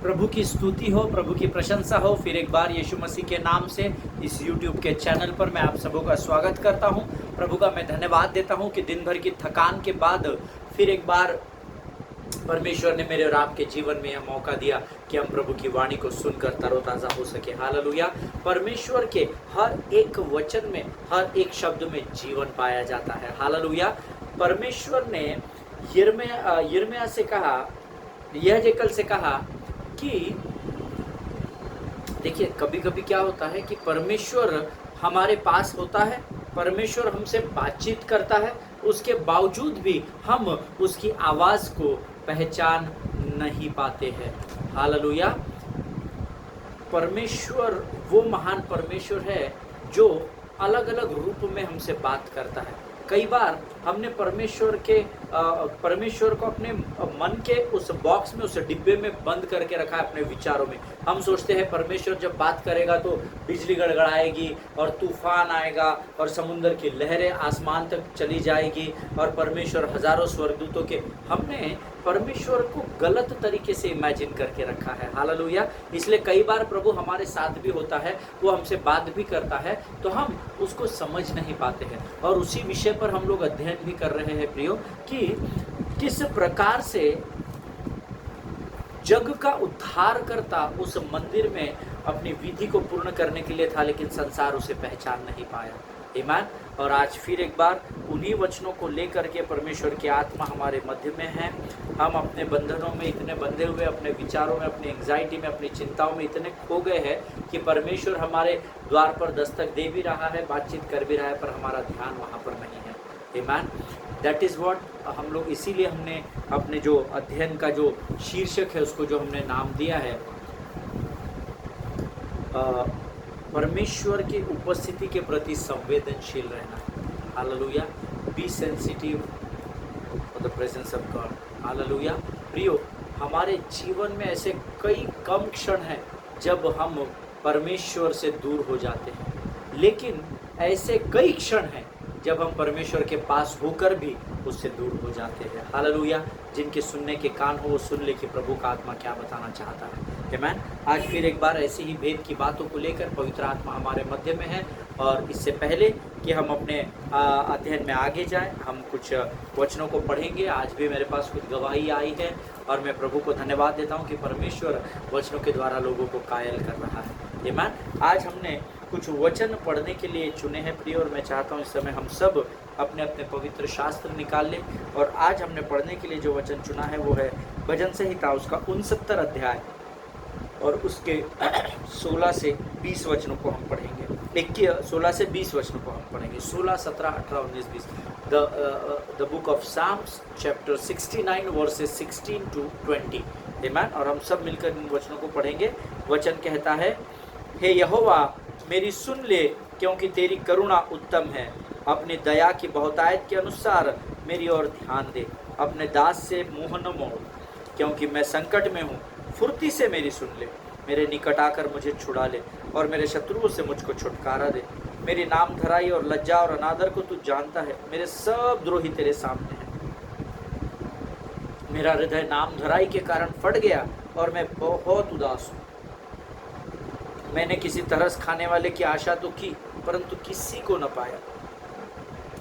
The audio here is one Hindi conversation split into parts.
प्रभु की स्तुति हो, प्रभु की प्रशंसा हो। फिर एक बार यीशु मसीह के नाम से इस YouTube के चैनल पर मैं आप सबों का स्वागत करता हूं। प्रभु का मैं धन्यवाद देता हूं कि दिन भर की थकान के बाद फिर एक बार परमेश्वर ने मेरे और आपके जीवन में यह मौका दिया कि हम प्रभु की वाणी को सुनकर तरोताज़ा हो सके। हालेलुया। परमेश्वर के हर एक वचन में, हर एक शब्द में जीवन पाया जाता है। हालेलुया। परमेश्वर ने यिर्मयाह से कहा, यहेजकेल से कहा कि देखिए, कभी कभी क्या होता है कि परमेश्वर हमारे पास होता है, परमेश्वर हमसे बातचीत करता है, उसके बावजूद भी हम उसकी आवाज़ को पहचान नहीं पाते हैं। हालेलुया। परमेश्वर वो महान परमेश्वर है जो अलग अलग रूप में हमसे बात करता है। कई बार हमने परमेश्वर को अपने मन के उस बॉक्स में, उस डिब्बे में बंद करके रखा है अपने विचारों में। हम सोचते हैं परमेश्वर जब बात करेगा तो बिजली गड़गड़ाएगी और तूफान आएगा और समुद्र की लहरें आसमान तक चली जाएगी और परमेश्वर हजारों स्वर्गदूतों के, हमने परमेश्वर को गलत तरीके से इमेजिन करके रखा है। हालेलुया। इसलिए कई बार प्रभु हमारे साथ भी होता है, वो हमसे बात भी करता है, तो हम उसको समझ नहीं पाते हैं। और उसी विषय पर हम लोग अध्ययन भी कर रहे हैं प्रियो, कि किस प्रकार से जग का उद्धारकर्ता उस मंदिर में अपनी विधि को पूर्ण करने के लिए था, लेकिन संसार उसे पहचान नहीं पाया। आमीन। और आज फिर एक बार उन्हीं वचनों को लेकर के परमेश्वर की आत्मा हमारे मध्य में है। हम अपने बंधनों में इतने बंधे हुए, अपने विचारों में, अपनी एंग्जाइटी में, अपनी चिंताओं में इतने खो गए हैं कि परमेश्वर हमारे द्वार पर दस्तक दे भी रहा है, बातचीत कर भी रहा है, पर हमारा ध्यान वहाँ पर नहीं है। आमीन। दैट इज़ व्हाट हम लोग, इसीलिए हमने अपने जो अध्ययन का जो शीर्षक है उसको जो हमने नाम दिया है, परमेश्वर की उपस्थिति के प्रति संवेदनशील रहना। Hallelujah. Be sensitive for the presence of God. Hallelujah. प्रियो, हमारे जीवन में ऐसे कई कम क्षण हैं जब हम परमेश्वर से दूर हो जाते हैं, लेकिन ऐसे कई क्षण हैं जब हम परमेश्वर के पास होकर भी उससे दूर हो जाते हैं। हालेलुया। जिनके सुनने के कान हो वो सुन ले कि प्रभु का आत्मा क्या बताना चाहता है। आमीन। आज फिर एक बार ऐसी ही भेद की बातों को लेकर पवित्र आत्मा हमारे मध्य में है। और इससे पहले कि हम अपने अध्ययन में आगे जाएं, हम कुछ वचनों को पढ़ेंगे। आज भी मेरे पास कुछ गवाही आई है और मैं प्रभु को धन्यवाद देता हूं कि परमेश्वर वचनों के द्वारा लोगों को कायल कर रहा है। आमीन। आज हमने कुछ वचन पढ़ने के लिए चुने हैं प्रिय, और मैं चाहता हूं इस समय हम सब अपने अपने पवित्र शास्त्र निकाल लें। और आज हमने पढ़ने के लिए जो वचन चुना है वो है भजन संहिता, उसका 69 अध्याय और उसके 16 से 20 वचनों को हम पढ़ेंगे। 16 से 20 वचनों को हम पढ़ेंगे। 16, 17, 18, 19, 20। The book of Psalms chapter 69 verses 16 to 20। आमीन। और हम सब मिलकर इन वचनों को पढ़ेंगे। वचन कहता है, हे यहोवा मेरी सुन ले, क्योंकि तेरी करुणा उत्तम है। अपनी दया की बहुतायत के अनुसार मेरी ओर ध्यान दे। अपने दास से मुँह न मोड़, क्योंकि मैं संकट में हूँ। फुर्ती से मेरी सुन ले, मेरे निकट आकर मुझे छुड़ा ले और मेरे शत्रुओं से मुझको छुटकारा दे। मेरी नाम धराई और लज्जा और अनादर को तू जानता है। मेरे सब द्रोही तेरे सामने हैं। मेरा हृदय नाम धराई के कारण फट गया और मैं बहुत उदास हूँ। मैंने किसी तरस खाने वाले की आशा तो की, परंतु किसी को न पाया,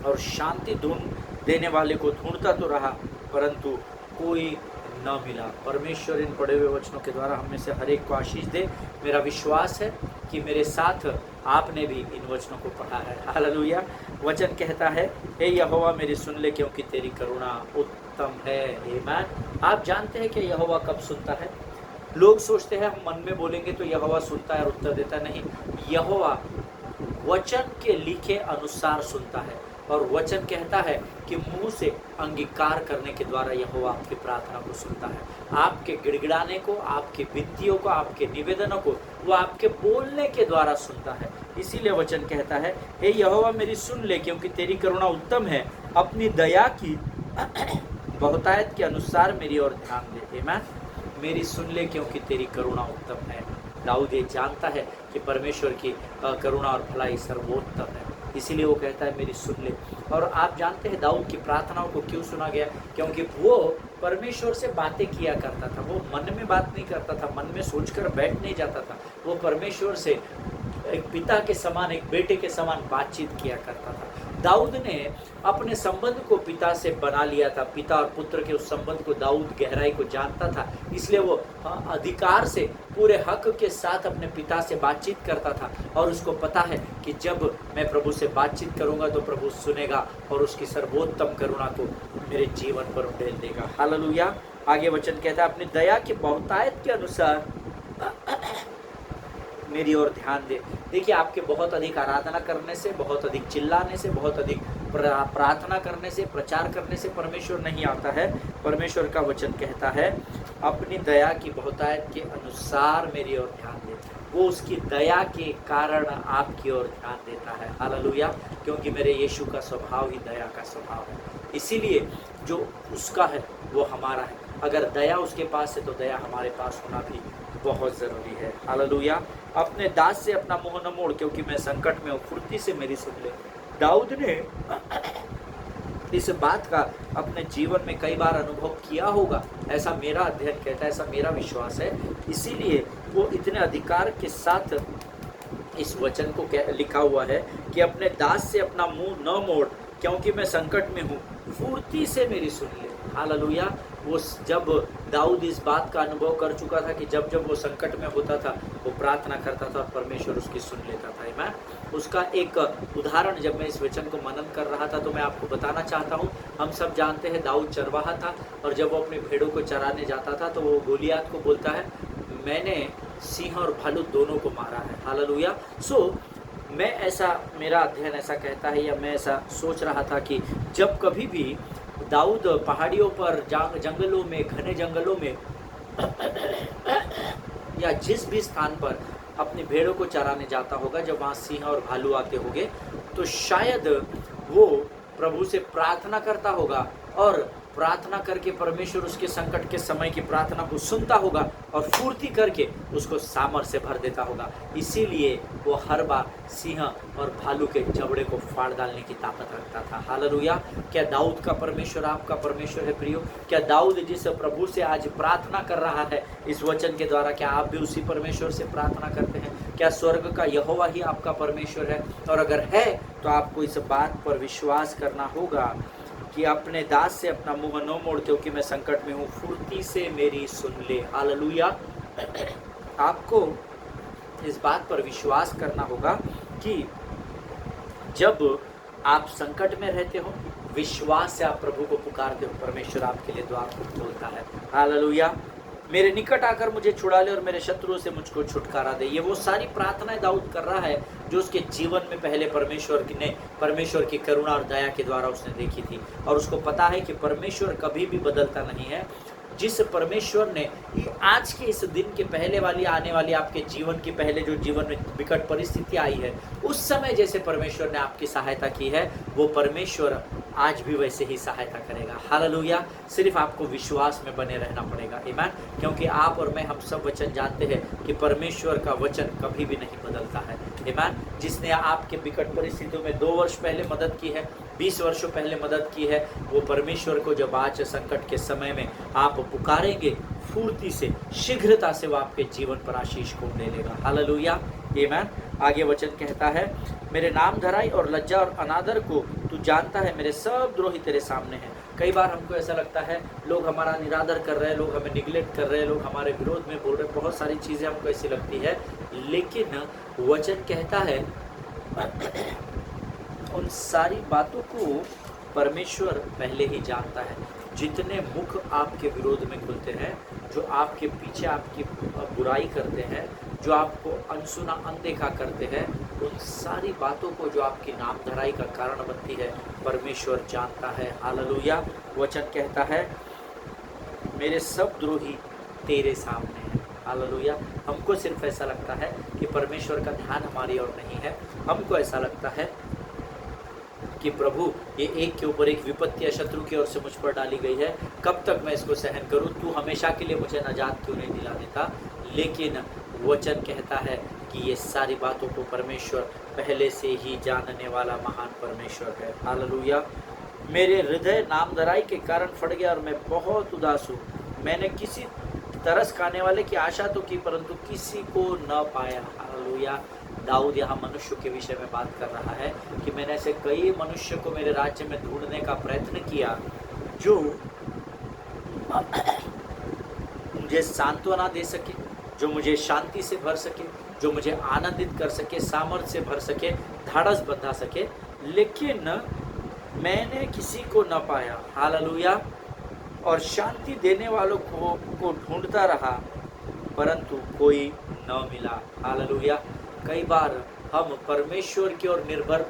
और शांति ढूंढ देने वाले को ढूंढता तो रहा, परंतु कोई न मिला। परमेश्वर इन पढ़े हुए वचनों के द्वारा हमें से हर एक को आशीष दे। मेरा विश्वास है कि मेरे साथ आपने भी इन वचनों को पढ़ा है। हालेलुया। वचन कहता है, हे यहोवा मेरी सुन ले, क्योंकि तेरी करुणा उत्तम है। आमीन। आप जानते हैं कि यहोवा कब सुनता है? लोग सोचते हैं हम मन में बोलेंगे तो यहोवा सुनता है और उत्तर देता नहीं। यहोवा वचन के लिखे अनुसार सुनता है, और वचन कहता है कि मुंह से अंगीकार करने के द्वारा यहोवा आपकी प्रार्थना को सुनता है। आपके गिड़गिड़ाने को, आपकी विनतियों को, आपके निवेदनों को वो आपके बोलने के द्वारा सुनता है। इसीलिए वचन कहता है, हे यहोवा मेरी सुन ले, क्योंकि तेरी करुणा उत्तम है। अपनी दया की बहुतायत के अनुसार मेरी ओर ध्यान दे। आमीन। मेरी सुन ले, क्योंकि तेरी करुणा उत्तम है। दाऊद ये जानता है कि परमेश्वर की करुणा और भलाई सर्वोत्तम है, इसीलिए वो कहता है मेरी सुन ले। और आप जानते हैं दाऊद की प्रार्थनाओं को क्यों सुना गया? क्योंकि वो परमेश्वर से बातें किया करता था। वो मन में बात नहीं करता था, मन में सोचकर बैठ नहीं जाता था। वो परमेश्वर से एक पिता के समान, एक बेटे के समान बातचीत किया करता था। दाऊद ने अपने संबंध को पिता से बना लिया था। पिता और पुत्र के उस संबंध को दाऊद गहराई को जानता था, इसलिए वो अधिकार से, पूरे हक के साथ अपने पिता से बातचीत करता था। और उसको पता है कि जब मैं प्रभु से बातचीत करूंगा तो प्रभु सुनेगा और उसकी सर्वोत्तम करुणा को मेरे जीवन पर उंडेल देगा। हालेलुया। आगे वचन कहता है, अपनी दया की बहुतायत के अनुसार मेरी ओर ध्यान दे। देखिए, आपके बहुत अधिक आराधना करने से, बहुत अधिक चिल्लाने से, बहुत अधिक प्रार्थना करने से, प्रचार करने से परमेश्वर नहीं आता है। परमेश्वर का वचन कहता है, अपनी दया की बहुतायत के अनुसार मेरी ओर ध्यान दे। वो उसकी दया के कारण आपकी ओर ध्यान देता है। हालेलुया। क्योंकि मेरे यीशु का स्वभाव ही दया का स्वभाव है, इसीलिए जो उसका है वो हमारा है। अगर दया उसके पास है तो दया हमारे पास होना भी बहुत ज़रूरी है। हालेलुया। अपने दास से अपना मुंह न मोड़, क्योंकि मैं संकट में हूँ, फुर्ती से मेरी सुन ले। दाऊद ने इस बात का अपने जीवन में कई बार अनुभव किया होगा, ऐसा मेरा अध्ययन कहता है, ऐसा मेरा विश्वास है। इसीलिए वो इतने अधिकार के साथ इस वचन को लिखा हुआ है कि अपने दास से अपना मुंह न मोड़, क्योंकि मैं संकट में हूँ, फुर्ती से मेरी सुन ले। हालेलुया। वो जब दाऊद इस बात का अनुभव कर चुका था कि जब जब वो संकट में होता था वो प्रार्थना करता था और परमेश्वर उसकी सुन लेता था। मैं उसका एक उदाहरण जब मैं इस वचन को मनन कर रहा था तो मैं आपको बताना चाहता हूँ। हम सब जानते हैं दाऊद चरवाहा था, और जब वो अपने भेड़ों को चराने जाता था तो वो गोलियात को बोलता है, मैंने सिंह और भालू दोनों को मारा है। हालेलुया। मैं ऐसा, मेरा अध्ययन ऐसा कहता है, या मैं ऐसा सोच रहा था कि जब कभी भी दाऊद पहाड़ियों पर, जंगलों में, घने जंगलों में या जिस भी स्थान पर अपनी भेड़ों को चराने जाता होगा, जब वहाँ सिंह और भालू आते होंगे, तो शायद वो प्रभु से प्रार्थना करता होगा और प्रार्थना करके परमेश्वर उसके संकट के समय की प्रार्थना को सुनता होगा और फुर्ती करके उसको सामर्थ्य से भर देता होगा। इसीलिए वो हर बार सिंह और भालू के जबड़े को फाड़ डालने की ताकत रखता था। हालेलुया। क्या दाऊद का परमेश्वर आपका परमेश्वर है प्रियो? क्या दाऊद जिस प्रभु से आज प्रार्थना कर रहा है इस वचन के द्वारा, क्या आप भी उसी परमेश्वर से प्रार्थना करते हैं? क्या स्वर्ग का यहोवा ही आपका परमेश्वर है? और अगर है तो आपको इस बात पर विश्वास करना होगा कि अपने दास से अपना मुंह न मोड़, क्योंकि मैं संकट में हूँ, फुर्ती से मेरी सुन ले। हालेलुया। आपको इस बात पर विश्वास करना होगा कि जब आप संकट में रहते हो, विश्वास से आप प्रभु को पुकारते हो, परमेश्वर आपके लिए द्वार खोलता है। हालेलुया। मेरे निकट आकर मुझे छुड़ा ले और मेरे शत्रुओं से मुझको छुटकारा दे। ये वो सारी प्रार्थनाएं दाऊद कर रहा है जो उसके जीवन में पहले परमेश्वर की करुणा और दया के द्वारा उसने देखी थी। और उसको पता है कि परमेश्वर कभी भी बदलता नहीं है। जिस परमेश्वर ने आज के इस दिन के पहले वाली, आने वाली आपके जीवन की, पहले जो जीवन में विकट परिस्थिति आई है, उस समय जैसे परमेश्वर ने आपकी सहायता की है, वो परमेश्वर आज भी वैसे ही सहायता करेगा। हालेलुया। सिर्फ आपको विश्वास में बने रहना पड़ेगा। आमीन। क्योंकि आप और मैं, हम सब वचन जानते हैं कि परमेश्वर का वचन कभी भी नहीं बदलता है। आमीन। जिसने आपके विकट परिस्थितियों में 2 वर्ष पहले मदद की है, 20 वर्षों पहले मदद की है, वो परमेश्वर को जब आज संकट के समय में आप पुकारेंगे, फुर्ती से, शीघ्रता से वो आपके जीवन पर आशीष को दे लेगा। हालेलुया। आमीन। आगे वचन कहता है, मेरे नाम धराई और लज्जा और अनादर को तू जानता है, मेरे सब द्रोही तेरे सामने हैं। कई बार हमको ऐसा लगता है लोग हमारा निरादर कर रहे हैं, लोग हमें निगलेक्ट कर रहे हैं, लोग हमारे विरोध में बोल रहे हैं, बहुत सारी चीज़ें हमको ऐसी लगती है। लेकिन वचन कहता है उन सारी बातों को परमेश्वर पहले ही जानता है। जितने मुख आपके विरोध में खुलते हैं, जो आपके पीछे आपकी बुराई करते हैं, जो आपको अनसुना अनदेखा करते हैं, उन सारी बातों को जो आपकी नाम धराई का कारण बनती है, परमेश्वर जानता है। हालेलुया। वचन कहता है, मेरे सब द्रोही तेरे सामने हैं। हालेलुया। हमको सिर्फ ऐसा लगता है कि परमेश्वर का ध्यान हमारी ओर नहीं है। हमको ऐसा लगता है कि प्रभु, ये एक के ऊपर एक विपत्ति शत्रु की ओर से मुझ पर डाली गई है, कब तक मैं इसको सहन करूं? तू हमेशा के लिए मुझे नजात क्यों नहीं दिला देता? लेकिन वचन कहता है कि ये सारी बातों को परमेश्वर पहले से ही जानने वाला महान परमेश्वर है। हालेलुया। मेरे हृदय नामधराई के कारण फट गया और मैं बहुत उदास हूँ। मैंने किसी तरस खाने वाले की आशा तो की, परंतु किसी को न पाया। हालेलुया। दाऊद यहाँ मनुष्य के विषय में बात कर रहा है कि मैंने ऐसे कई मनुष्य को मेरे राज्य में ढूंढने का प्रयत्न किया जो मुझे सांत्वना दे सके, जो मुझे शांति से भर सके, जो मुझे आनंदित कर सके, सामर्थ्य से भर सके, ढाढ़स बंधा सके, लेकिन मैंने किसी को न पाया। हालेलुया। और शांति देने वालों को ढूंढता रहा, परंतु कोई न मिला। हालेलुया। कई बार हम परमेश्वर की ओर निर्भर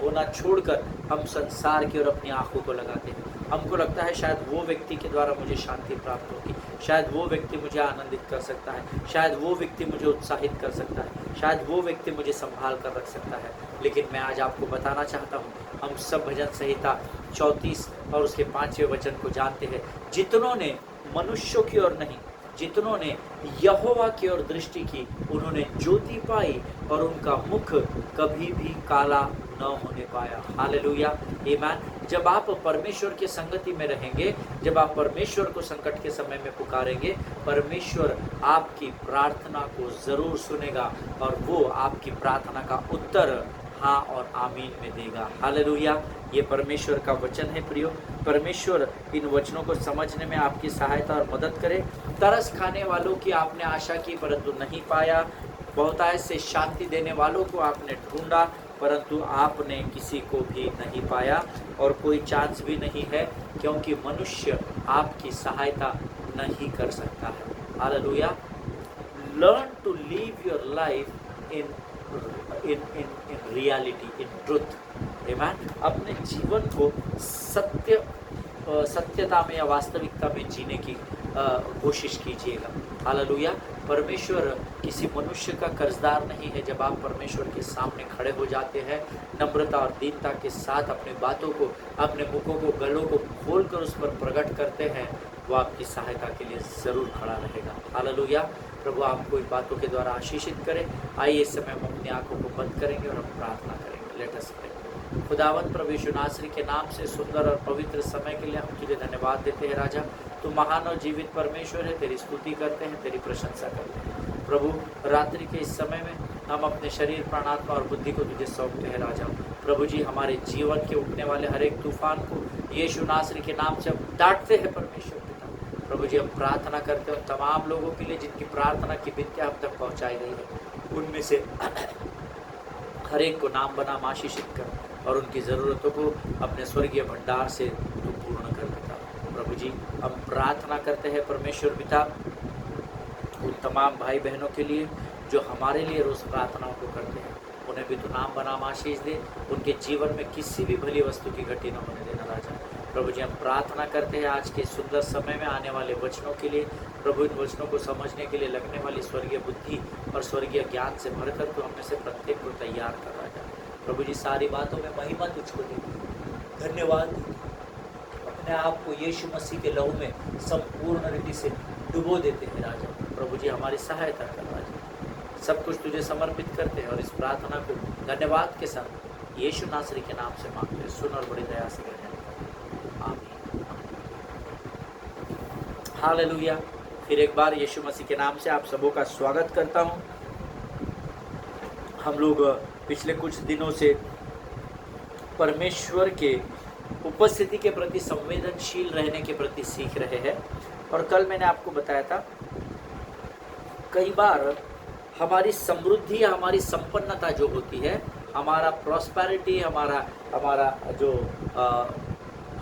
होना छोड़कर हम संसार की ओर अपनी आंखों को लगाते हैं। हमको लगता है शायद वो व्यक्ति के द्वारा मुझे शांति प्राप्त होगी, शायद वो व्यक्ति मुझे आनंदित कर सकता है, शायद वो व्यक्ति मुझे उत्साहित कर सकता है, शायद वो व्यक्ति मुझे संभाल कर रख सकता है। लेकिन मैं आज आपको बताना चाहता हूँ, हम सब भजन संहिता 34 और उसके 5वें वचन को जानते हैं। जितनों ने मनुष्यों की ओर नहीं, जितनों ने यहोवा की ओर दृष्टि की, उन्होंने ज्योति पाई और उनका मुख कभी भी काला न होने पाया। हालेलुया। आमीन। जब आप परमेश्वर की संगति में रहेंगे, जब आप परमेश्वर को संकट के समय में पुकारेंगे, परमेश्वर आपकी प्रार्थना को जरूर सुनेगा और वो आपकी प्रार्थना का उत्तर हाँ और आमीन में देगा। हालेलुया। ये परमेश्वर का वचन है प्रियो। परमेश्वर इन वचनों को समझने में आपकी सहायता और मदद करे। तरस खाने वालों की आपने आशा की परंतु नहीं पाया, बहुतायत से शांति देने वालों को आपने ढूंढा परंतु आपने किसी को भी नहीं पाया, और कोई चांस भी नहीं है क्योंकि मनुष्य आपकी सहायता नहीं कर सकता है। Hallelujah. Learn to live your life in reality, in truth. आमीन। अपने जीवन को सत्यता में या वास्तविकता में जीने की कोशिश कीजिएगा। हालेलुया। परमेश्वर किसी मनुष्य का कर्जदार नहीं है। जब आप परमेश्वर के सामने खड़े हो जाते हैं, नम्रता और दीनता के साथ अपनी बातों को, अपने मुखों को, गलों को खोलकर उस पर प्रकट करते हैं, वो आपकी सहायता के लिए ज़रूर खड़ा रहेगा। हालेलुया। प्रभु आपको इन बातों के द्वारा आशीषित करे। आइए इस समय हम अपनी आंखों को बंद करेंगे और हम प्रार्थना करेंगे। Let us pray. खुदावंत प्रभु यीशु नासरी के नाम से सुंदर और पवित्र समय के लिए हम तुझे धन्यवाद देते हैं। राजा, तू महान और जीवित परमेश्वर है। तेरी स्तुति करते हैं, तेरी प्रशंसा करते हैं। प्रभु, रात्रि के इस समय में हम अपने शरीर, प्राणात्मा और बुद्धि को तुझे सौंपते हैं। राजा प्रभु जी, हमारे जीवन के उठने वाले हर एक तूफान को यीशु नासरी के नाम से हम डांटते हैं। परमेश्वर पिता, प्रभु जी, हम प्रार्थना करते हैं तमाम लोगों के लिए जिनकी प्रार्थना की विद्या अब तक पहुँचाई गई है, उनमें से हर एक को नाम बनाम आशीषित कर और उनकी ज़रूरतों को अपने स्वर्गीय भंडार से तू पूर्ण कर देता। प्रभु जी, हम प्रार्थना करते हैं परमेश्वर पिता उन तमाम भाई बहनों के लिए जो हमारे लिए रोज़ प्रार्थनाओं को करते हैं, उन्हें भी तू नाम बनाम आशीष दे। उनके जीवन में किसी भी भली वस्तु की घटी न होने देना। राजा प्रभु जी, हम प्रार्थना करते हैं आज के सुंदर समय में आने वाले वचनों के लिए। प्रभु, इन वचनों को समझने के लिए लगने वाली स्वर्गीय बुद्धि और स्वर्गीय ज्ञान से भरकर तू हमें से प्रत्येक को तैयार कर। राजा प्रभु जी, सारी बातों में महिमा तुझको दे, धन्यवाद। अपने आप को यीशु मसीह के लहू में संपूर्ण रीति से डुबो देते हैं। राजा प्रभु जी, हमारी सहायता कर। राजा सब कुछ तुझे समर्पित करते हैं और इस प्रार्थना को धन्यवाद के साथ यीशु नासरी के नाम से मांगते हैं। सुन और बड़ी दया से ग्रहण कर। आमीन। हालेलुया। फिर एक बार यीशु मसीह के नाम से आप सबों का स्वागत करता हूँ। हम लोग पिछले कुछ दिनों से परमेश्वर के उपस्थिति के प्रति संवेदनशील रहने के प्रति सीख रहे हैं, और कल मैंने आपको बताया था कई बार हमारी समृद्धि या हमारी संपन्नता जो होती है, हमारा प्रॉस्पेरिटी, हमारा जो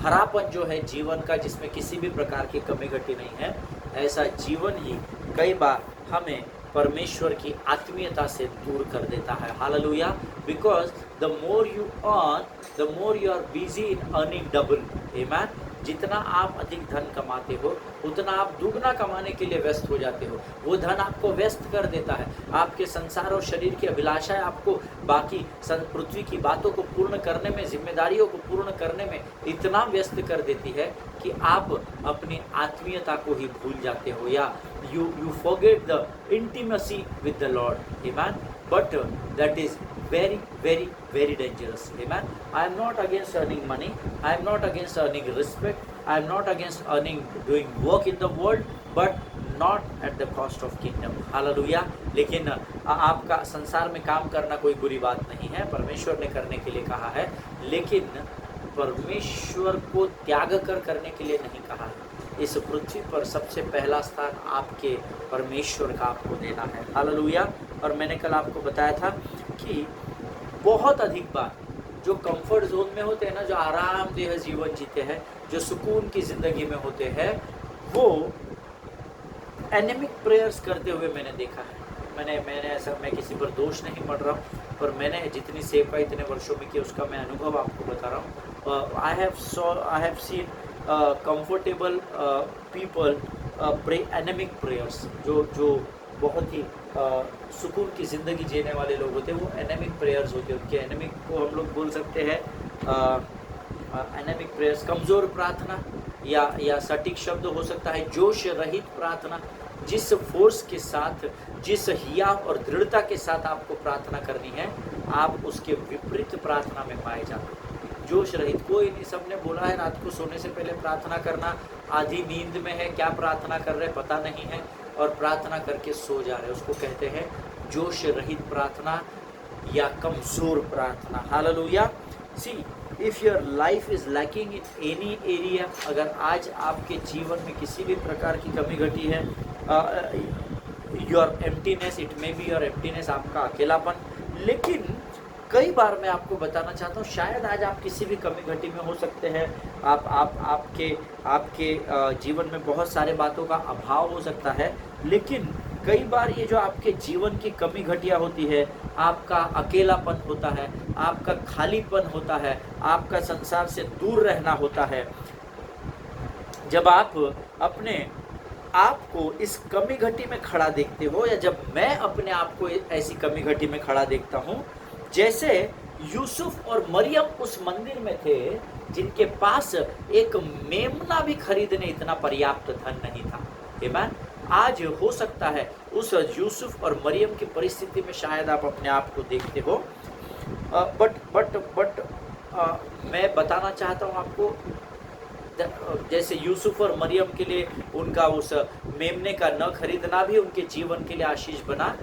हरापन जो है जीवन का, जिसमें किसी भी प्रकार की कमी घटी नहीं है, ऐसा जीवन ही कई बार हमें परमेश्वर की आत्मीयता से दूर कर देता है। Hallelujah. Because the more you earn, the more you are busy in earning double. आमीन। जितना आप अधिक धन कमाते हो, उतना आप दुगना कमाने के लिए व्यस्त हो जाते हो। वो धन आपको व्यस्त कर देता है। आपके संसार और शरीर की अभिलाषाएं आपको बाकी पृथ्वी की बातों को पूर्ण करने में, जिम्मेदारियों को पूर्ण करने में इतना व्यस्त कर देती है कि आप अपनी आत्मीयता को ही भूल जाते हो, या you forget the intimacy with the Lord. Amen. But that is very, very, very dangerous. Amen. I am not against earning money. I am not against earning respect. I am not against earning, doing work in the world, but not at the cost of kingdom. Hallelujah. लेकिन आपका संसार में काम करना कोई बुरी बात नहीं है, परमेश्वर ने करने के लिए कहा है, लेकिन परमेश्वर को त्याग कर करने के लिए नहीं कहा है. इस पृथ्वी पर सबसे पहला स्थान आपके परमेश्वर का आपको देना है. हालेलुया. और मैंने कल आपको बताया था कि बहुत अधिक बार जो कंफर्ट जोन में होते हैं ना, जो आरामदेह जीवन जीते हैं, जो सुकून की ज़िंदगी में होते हैं, वो एनेमिक प्रेयर्स करते हुए मैंने देखा है. मैंने ऐसा, मैं किसी पर दोष नहीं मढ़ रहा हूँ, पर मैंने जितनी सेवा इतने वर्षों में की उसका मैं अनुभव आपको बता रहा हूँ. I have seen comfortable people pray anaemic prayers. जो बहुत ही सुकून की ज़िंदगी जीने वाले लोग होते हैं, वो एनेमिक प्रेयर्स होते हैं. उनके एनेमिक को हम लोग बोल सकते हैं एनेमिक प्रेयर्स, कमज़ोर प्रार्थना, या सटीक शब्द हो सकता है जोश रहित प्रार्थना. जिस फोर्स के साथ, जिस हिया और दृढ़ता के साथ आपको प्रार्थना करनी है, आप उसके विपरीत प्रार्थना में पाए जाते हैं. जोश रहित कोई नहीं. सबने बोला है रात को सोने से पहले प्रार्थना करना, आधी नींद में है, क्या प्रार्थना कर रहे पता नहीं है, और प्रार्थना करके सो जा रहे. उसको कहते हैं जोश रहित प्रार्थना या कमज़ोर प्रार्थना. Hallelujah. See, if your life is lacking in any area, अगर आज आपके जीवन में किसी भी प्रकार की कमी घटी है, your emptiness, it may be your emptiness, आपका अकेलापन. लेकिन कई बार मैं आपको बताना चाहता हूँ, शायद आज आप किसी भी कमी घटी में हो सकते हैं. आपके जीवन में बहुत सारे बातों का अभाव हो सकता है, लेकिन कई बार ये जो आपके जीवन की कमी घटिया होती है, आपका अकेलापन होता है, आपका खालीपन होता है, आपका संसार से दूर रहना होता है, जब आप अपने आप को इस कमी घटी में खड़ा देखते हो, या जब मैं अपने आप को ऐसी कमी घटी में खड़ा देखता हूँ, जैसे यूसुफ और मरियम उस मंदिर में थे जिनके पास एक मेमना भी खरीदने इतना पर्याप्त धन नहीं था. आमीन. आज हो सकता है उस यूसुफ और मरियम की परिस्थिति में शायद आप अपने आप को देखते हो, बट मैं बताना चाहता हूँ आपको, जैसे यूसुफ और मरियम के लिए उनका उस मेमने का न खरीदना भी उनके जीवन के लिए आशीष बना.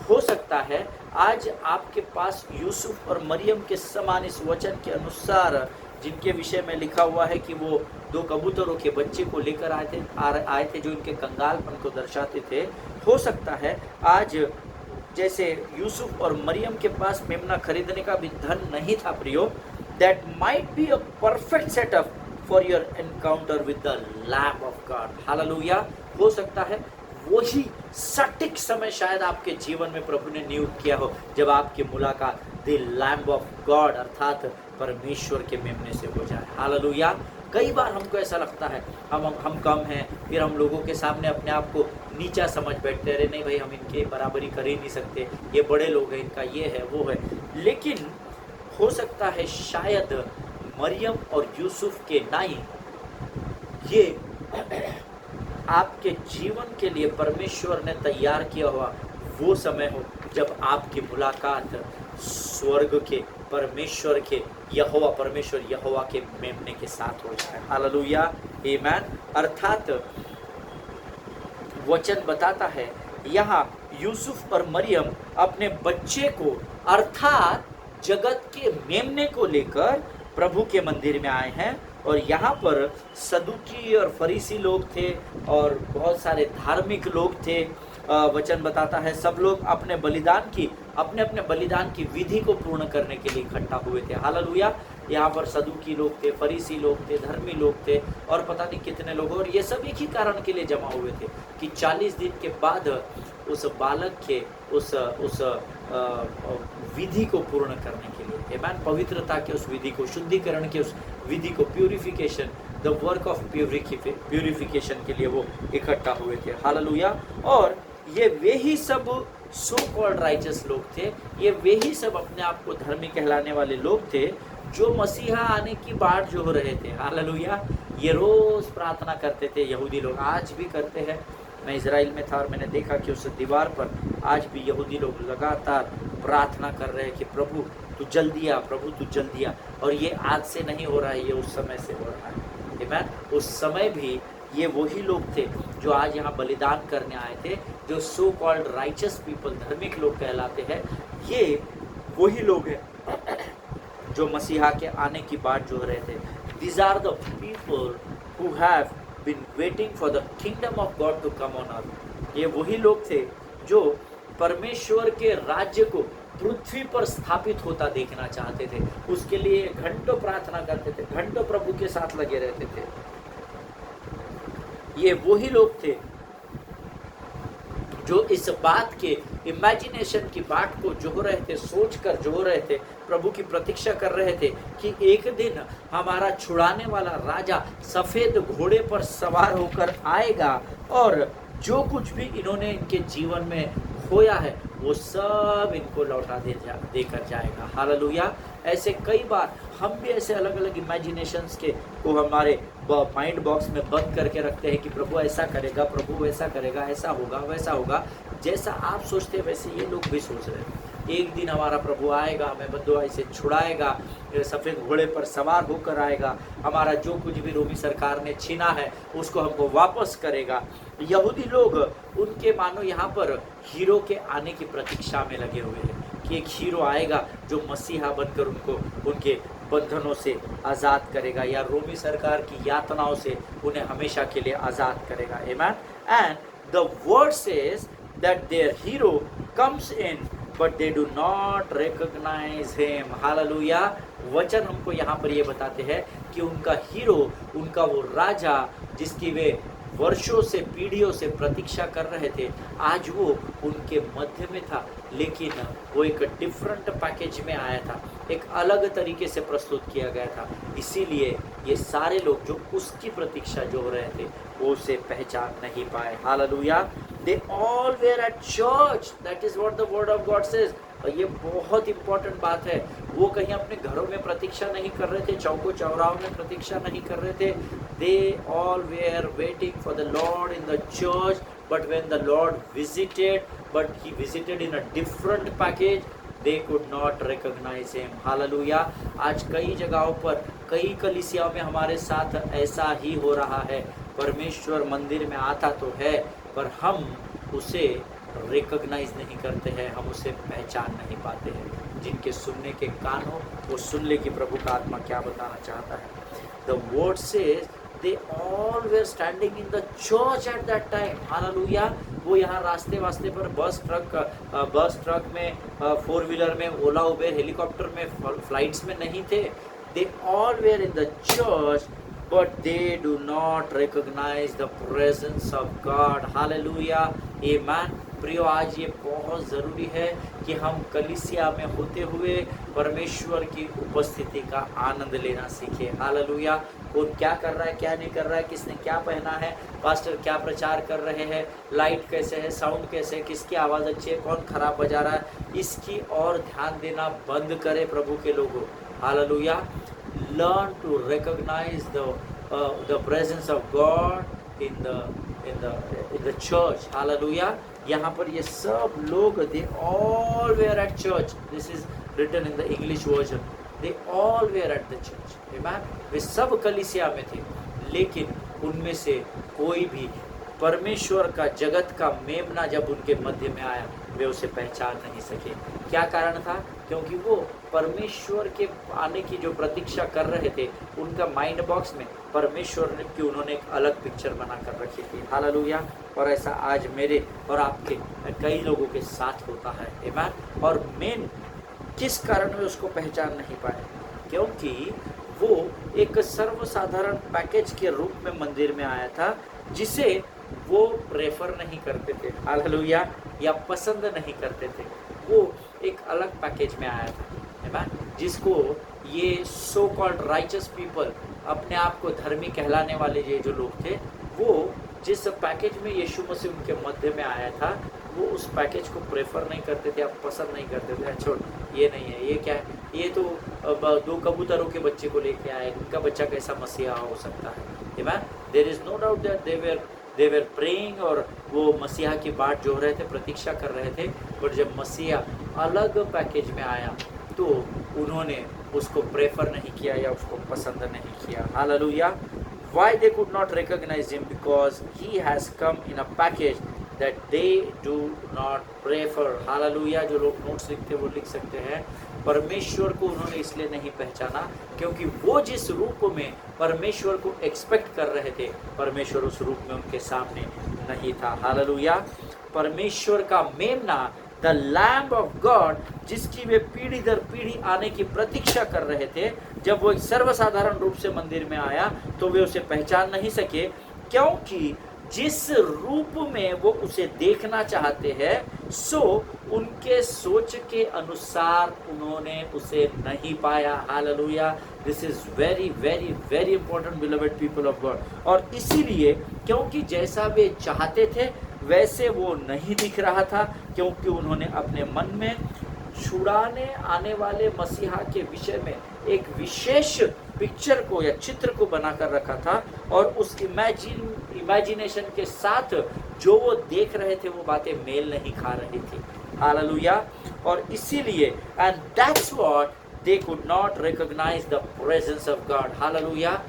हो सकता है आज आपके पास यूसुफ और मरियम के समान इस वचन के अनुसार, जिनके विषय में लिखा हुआ है कि वो 2 कबूतरों के बच्चे को लेकर आए थे जो इनके कंगालपन को दर्शाते थे. हो सकता है आज जैसे यूसुफ और मरियम के पास मेमना खरीदने का भी धन नहीं था प्रियो, that might be a perfect setup for your encounter with the lamb of God. Hallelujah. हो सकता है वही सटीक समय शायद आपके जीवन में प्रभु ने नियुक्त किया हो, जब आपकी मुलाकात द लैम्ब ऑफ गॉड अर्थात परमेश्वर के मेमने से हो जाए. हालेलुया. कई बार हमको ऐसा लगता है हम कम हैं, फिर हम लोगों के सामने अपने आप को नीचा समझ बैठते रहे, नहीं भाई हम इनके बराबरी कर ही नहीं सकते, ये बड़े लोग हैं, इनका ये है वो है. लेकिन हो सकता है शायद मरियम और यूसुफ के नाई ये आपके जीवन के लिए परमेश्वर ने तैयार किया हुआ वो समय हो, जब आपकी मुलाकात स्वर्ग के परमेश्वर के परमेश्वर यहोवा के मेमने के साथ हो जाए. हालेलुया. आमीन. अर्थात वचन बताता है यहाँ यूसुफ और मरियम अपने बच्चे को अर्थात जगत के मेमने को लेकर प्रभु के मंदिर में आए हैं. और यहाँ पर सदुकी और फरीसी लोग थे और बहुत सारे धार्मिक लोग थे. वचन बताता है सब लोग अपने अपने बलिदान की विधि को पूर्ण करने के लिए इकट्ठा हुए थे. हालेलुया. यहाँ पर सदुकी लोग थे, फरीसी लोग थे, धर्मी लोग थे, और पता नहीं कितने लोग, और ये सब एक ही कारण के लिए जमा हुए थे कि 40 दिन के बाद उस बालक के उस विधि को पूर्ण करने के लिए, आमीन, पवित्रता के उस विधि को, शुद्धिकरण के उस विधि को, purification, the work of purification के लिए वो इकट्ठा हुए थे. हालेलुया. और ये वे ही सब सो कॉल्ड राइचस लोग थे, ये वे ही सब अपने आप को धर्मी कहलाने वाले लोग थे, जो मसीहा आने की बाट जो हो रहे थे. हालेलुया. ये रोज प्रार्थना करते थे, यहूदी लोग आज भी करते हैं, मैं इजराइल में था और मैंने देखा कि उस दीवार पर आज भी यहूदी लोग लगातार प्रार्थना कर रहे हैं कि प्रभु तू जल्दी आ, प्रभु तू जल्दी आ। और ये आज से नहीं हो रहा है, ये उस समय से हो रहा है। आमीन। उस समय भी ये वही लोग थे जो आज यहाँ बलिदान करने आए थे, जो सो कॉल्ड राइचस पीपल, धार्मिक लोग कहलाते हैं। ये वही लोग हैं जो मसीहा के आने की बात जो रहे थे। These are the people who have been waiting for the kingdom of God to come on earth। ये वही लोग थे जो परमेश्वर के राज्य को पृथ्वी पर स्थापित होता देखना चाहते थे। उसके लिए घंटों प्रार्थना करते थे, घंटों प्रभु के साथ लगे रहते थे। ये वही लोग थे जो इस बात के इमेजिनेशन की बात को जो रहे थे, सोच कर जो रहे थे, प्रभु की प्रतीक्षा कर रहे थे कि एक दिन हमारा छुड़ाने वाला राजा सफेद घोड़े पर सवार होकर आएगा और जो कुछ भी इन्होंने इनके जीवन में खोया है वो सब इनको लौटा देकर जाएगा। हालेलुया। ऐसे कई बार हम भी ऐसे अलग अलग इमेजिनेशंस के को हमारे माइंड बॉक्स में बंद करके रखते हैं कि प्रभु ऐसा करेगा, प्रभु वैसा करेगा, ऐसा होगा, वैसा होगा। जैसा आप सोचते हैं वैसे ये लोग भी सोच रहे हैं। एक दिन हमारा प्रभु आएगा, हमें बददुआई से छुड़ाएगा, सफ़ेद घोड़े पर सवार होकर आएगा, हमारा जो कुछ भी रोमी सरकार ने छीना है उसको हमको वापस करेगा। यहूदी लोग उनके मानो यहाँ पर हीरो के आने की प्रतीक्षा में लगे हुए हैं कि एक हीरो आएगा जो मसीहा बनकर उनको उनके बंधनों से आज़ाद करेगा या रोमी सरकार की यातनाओं से उन्हें हमेशा के लिए आज़ाद करेगा। आमीन। And the word says that their hero comes in but they do not recognize him। Hallelujah. वचन हमको यहाँ पर ये बताते हैं कि उनका हीरो, उनका वो राजा जिसकी वे वर्षों से, पीढ़ियों से प्रतीक्षा कर रहे थे, आज वो उनके मध्य में था, लेकिन वो एक डिफरेंट पैकेज में आया था, एक अलग तरीके से प्रस्तुत किया गया था। इसीलिए ये सारे लोग जो उसकी प्रतीक्षा जो रहे थे वो उसे पहचान नहीं पाए। Hallelujah. They all were at church। That is what the word of God says। और ये बहुत इंपॉर्टेंट बात है। वो कहीं अपने घरों में प्रतीक्षा नहीं कर रहे थे, चौकों चौराहों में प्रतीक्षा नहीं कर रहे थे। They all were waiting for the Lord in the church, but when the Lord visited, but he visited in a different package, they could not recognize him। Hallelujah. आज कई जगहों पर, कई कलीसियाओं में हमारे साथ ऐसा ही हो रहा है। परमेश्वर मंदिर में आता तो है पर हम उसे रिकॉग्नाइज नहीं करते हैं, हम उसे पहचान नहीं पाते हैं। जिनके सुनने के कान हो वो सुन ले कि प्रभु का आत्मा क्या बताना चाहता है। The word says they all where standing in the church at that time. Hallelujah. वो यहाँ रास्ते वास्ते पर बस ट्रक में, फोर व्हीलर में, ओला उबेर, हेलीकॉप्टर में, फ्लाइट्स में नहीं थे। They all where in the church but they do not recognize the presence of God। Hallelujah। Amen। प्रियो, आज ये बहुत ज़रूरी है कि हम कलीसिया में होते हुए परमेश्वर की उपस्थिति का आनंद लेना सीखें। हालेलुया। कौन क्या कर रहा है, क्या नहीं कर रहा है, किसने क्या पहना है, पास्टर क्या प्रचार कर रहे हैं, लाइट कैसे है, साउंड कैसे है, किसकी आवाज़ अच्छी है, कौन खराब बजा रहा है, इसकी और ध्यान देना बंद करे प्रभु के लोगों। Hallelujah. Learn to recognize the presence of God in the church। Hallelujah। यहाँ पर ये सब लोग they all were at church। This is written in the English version। They all were at the church। Amen। वे सब कलीसिया में थे, लेकिन उनमें से कोई भी परमेश्वर का, जगत का मेमना जब उनके मध्य में आया वे उसे पहचान नहीं सके। क्या कारण था? क्योंकि वो परमेश्वर के आने की जो प्रतीक्षा कर रहे थे, उनका माइंड बॉक्स में परमेश्वर ने की उन्होंने एक अलग पिक्चर बना कर रखी थी। हालेलुया। और ऐसा आज मेरे और आपके कई लोगों के साथ होता है। आमीन। और मेन किस कारण वे उसको पहचान नहीं पाए? क्योंकि वो एक सर्वसाधारण पैकेज के रूप में मंदिर में आया था, जिसे वो प्रेफर नहीं करते थे। हालेलुया। या पसंद नहीं करते थे। वो एक अलग पैकेज में आया था, है ना, जिसको ये सो कॉल्ड राइचस पीपल, अपने आप को धर्मी कहलाने वाले ये जो लोग थे, वो जिस पैकेज में यीशु मसीह उनके मध्य में आया था, वो उस पैकेज को प्रेफर नहीं करते थे, अब पसंद नहीं करते थे। छोड़, ये नहीं है, ये क्या है, ये तो दो कबूतरों के बच्चे को लेके आए, उनका बच्चा कैसा मसीहा हो सकता है। Amen? There is no doubt that they were praying or वो मसीहा की बाट जो रहे थे, प्रतीक्षा कर रहे थे, पर जब मसीहा अलग पैकेज में आया तो उन्होंने उसको प्रेफर नहीं किया या उसको पसंद नहीं किया। Hallelujah. Why they could not recognize him? Because he has come in a package that they do not prefer. Hallelujah. जो लोग नोट्स लिखते हैं वो लिख सकते हैं, परमेश्वर को उन्होंने इसलिए नहीं पहचाना क्योंकि वो जिस रूप में परमेश्वर को एक्सपेक्ट कर रहे थे, परमेश्वर उस रूप में उनके सामने नहीं था। हालेलुया। परमेश्वर का मेमना, द लैम्ब ऑफ गॉड, जिसकी वे पीढ़ी दर पीढ़ी आने की प्रतीक्षा कर रहे थे, जब वो एक सर्वसाधारण रूप से मंदिर में आया तो वे उसे पहचान नहीं सके, क्योंकि जिस रूप में वो उसे देखना चाहते हैं सो उनके सोच के अनुसार उन्होंने उसे नहीं पाया। Hallelujah. This is very very very important beloved people of God. और इसीलिए क्योंकि जैसा वे चाहते थे वैसे वो नहीं दिख रहा था, क्योंकि उन्होंने अपने मन में छुड़ाने आने वाले मसीहा के विषय में एक विशेष पिक्चर को या चित्र को बनाकर रखा था, और उस इमेजिनेशन के साथ जो वो देख रहे थे वो बातें मेल नहीं खा रही थी। हालेलुया। और इसीलिए and that's what they could not recognize the presence of God. Hallelujah.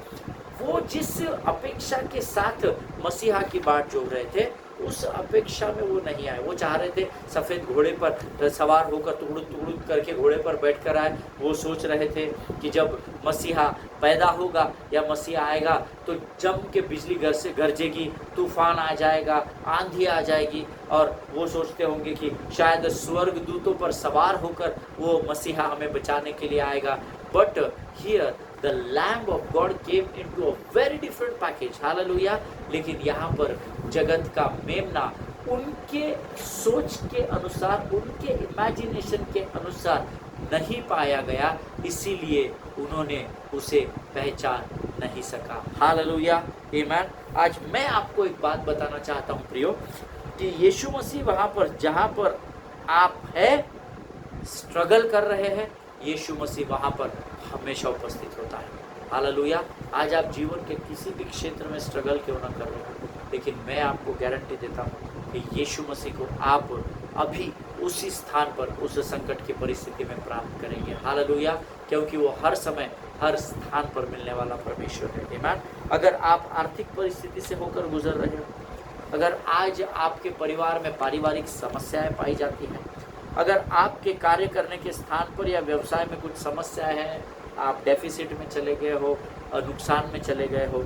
वो जिस अपेक्षा के साथ मसीहा की बाट जोड़ रहे थे उस अपेक्षा में वो नहीं आए। वो चाह रहे थे सफ़ेद घोड़े पर सवार होकर टुकड़ुक टुकड़ुक करके घोड़े पर बैठकर आए। वो सोच रहे थे कि जब मसीहा पैदा होगा या मसीहा आएगा तो जम के बिजली घर से गरजेगी, तूफान आ जाएगा, आंधी आ जाएगी, और वो सोचते होंगे कि शायद स्वर्ग दूतों पर सवार होकर वो मसीहा हमें बचाने के लिए आएगा। But here the Lamb of God came into a very different package. Hallelujah. लेकिन यहाँ पर जगत का मेमना उनके सोच के अनुसार, उनके इमेजिनेशन के अनुसार नहीं पाया गया, इसीलिए उन्होंने उसे पहचान नहीं सका। हालेलुया। आमीन। आज मैं आपको एक बात बताना चाहता हूँ प्रियो, कि यीशु मसीह वहाँ पर जहाँ पर आप है, स्ट्रगल कर रहे हैं, यीशु मसीह वहाँ पर हमेशा उपस्थित होता है। हालेलुया। आज आप जीवन के किसी भी क्षेत्र में स्ट्रगल क्यों ना कर रहे हो, लेकिन मैं आपको गारंटी देता हूँ कि यीशु मसीह को आप अभी उसी स्थान पर, उस संकट की परिस्थिति में प्राप्त करेंगे। हालेलुया। क्योंकि वो हर समय हर स्थान पर मिलने वाला परमेश्वर है। आमीन। अगर आप आर्थिक परिस्थिति से होकर गुजर रहे हो, अगर आज आपके परिवार में पारिवारिक समस्याएं पाई जाती हैं, अगर आपके कार्य करने के स्थान पर या व्यवसाय में कुछ समस्याएं हैं, आप डेफिसिट में चले गए हो, नुकसान में चले गए हो,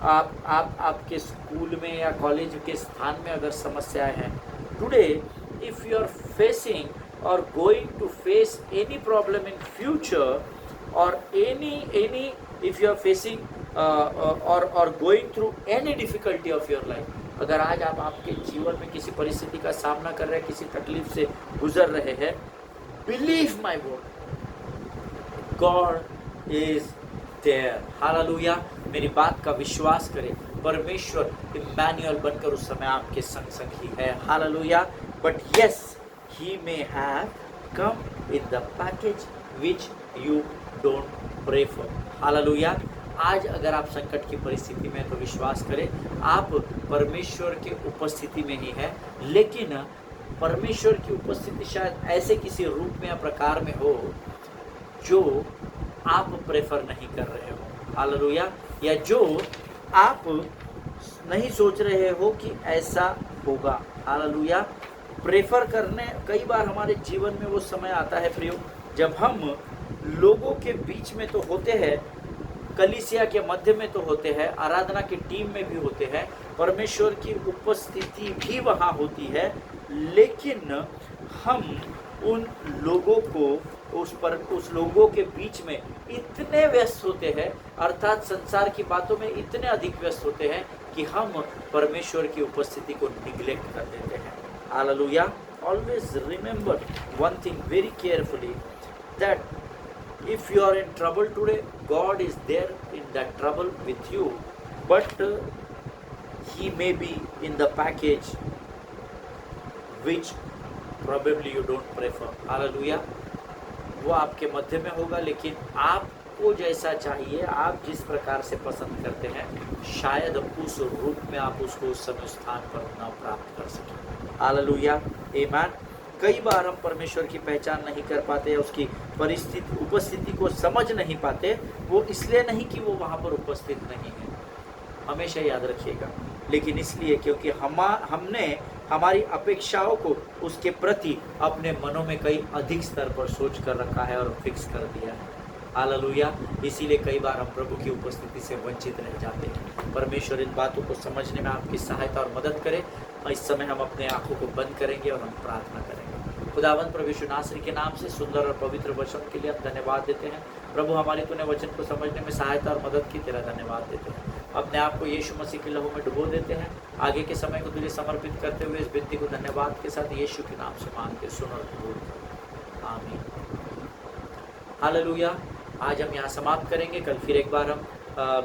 आपके स्कूल में या कॉलेज के स्थान में अगर समस्याएं हैं, today if you are facing और going to face any problem in future और any if you are facing और going through any difficulty of your life, अगर आज आप आपके जीवन में किसी परिस्थिति का सामना कर रहे हैं, किसी तकलीफ से गुजर रहे हैं, believe my word, God is there. Hallelujah. मेरी बात का विश्वास करें, परमेश्वर इम्मानुएल बनकर उस समय आपके संग संग ही है। Hallelujah. But yes, he may have come in the package which you don't pray for. Hallelujah. आज अगर आप संकट की परिस्थिति में, तो विश्वास करें आप परमेश्वर के उपस्थिति में ही है, लेकिन परमेश्वर की उपस्थिति शायद ऐसे किसी रूप में या प्रकार में हो जो आप प्रेफर नहीं कर रहे हो। हालेलुया। या जो आप नहीं सोच रहे हो कि ऐसा होगा। हालेलुया। प्रेफर करने, कई बार हमारे जीवन में वो समय आता है प्रियो, जब हम लोगों के बीच में तो होते हैं, कलीसिया के मध्य में तो होते हैं, आराधना की टीम में भी होते हैं, परमेश्वर की उपस्थिति भी वहाँ होती है, लेकिन हम उन लोगों को उस लोगों के बीच में इतने व्यस्त होते हैं, अर्थात संसार की बातों में इतने अधिक व्यस्त होते हैं कि हम परमेश्वर की उपस्थिति को निग्लेक्ट कर देते हैं। Hallelujah. Always remember one thing very carefully, that if you are in trouble today, God is there in that trouble with you, but he may be in the package which probably you don't pray for. Hallelujah. वो आपके मध्य में होगा, लेकिन आप आपको जैसा चाहिए, आप जिस प्रकार से पसंद करते हैं, शायद उस रूप में आप उसको उस समय स्थान पर ना प्राप्त कर सकें। हालेलुया, आमीन। कई बार हम परमेश्वर की पहचान नहीं कर पाते, उसकी परिस्थिति उपस्थिति को समझ नहीं पाते। वो इसलिए नहीं कि वो वहाँ पर उपस्थित नहीं है, हमेशा याद रखिएगा, लेकिन इसलिए क्योंकि हमने हमारी अपेक्षाओं को उसके प्रति अपने मनों में कई अधिक स्तर पर सोच कर रखा है और फिक्स कर दिया है। हालेलुया, इसीलिए कई बार हम प्रभु की उपस्थिति से वंचित रह जाते हैं। परमेश्वर इन बातों को समझने में आपकी सहायता और मदद करे। इस समय हम अपने आंखों को बंद करेंगे और हम प्रार्थना करेंगे। खुदावंद प्रभु यीशु नासरी के नाम से सुंदर और पवित्र वचन के लिए हम धन्यवाद देते हैं। प्रभु, हमारी तूने वचन को समझने में सहायता और मदद की, तेरा धन्यवाद देते हैं। अपने आप को यीशु मसीह के लहू में डुबो देते हैं। आगे के समय को तुझे समर्पित करते हुए इस विनती को धन्यवाद के साथ यीशु के नाम से मांग के सुन और कबूल कर, आमीन। हालेलुया। आज हम यहाँ समाप्त करेंगे, कल फिर एक बार हम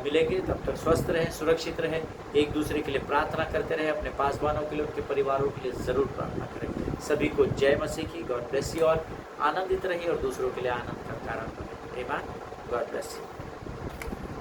मिलेंगे। तब तक स्वस्थ रहें, सुरक्षित रहें, एक दूसरे के लिए प्रार्थना करते रहें, अपने पासवानों के लिए, उनके परिवारों के लिए ज़रूर प्रार्थना करें। सभी को जय मसीह की। गॉड ब्लेस यू, और आनंदित रहिए और दूसरों के लिए आनंद का कारण बने। आमीन। God bless you.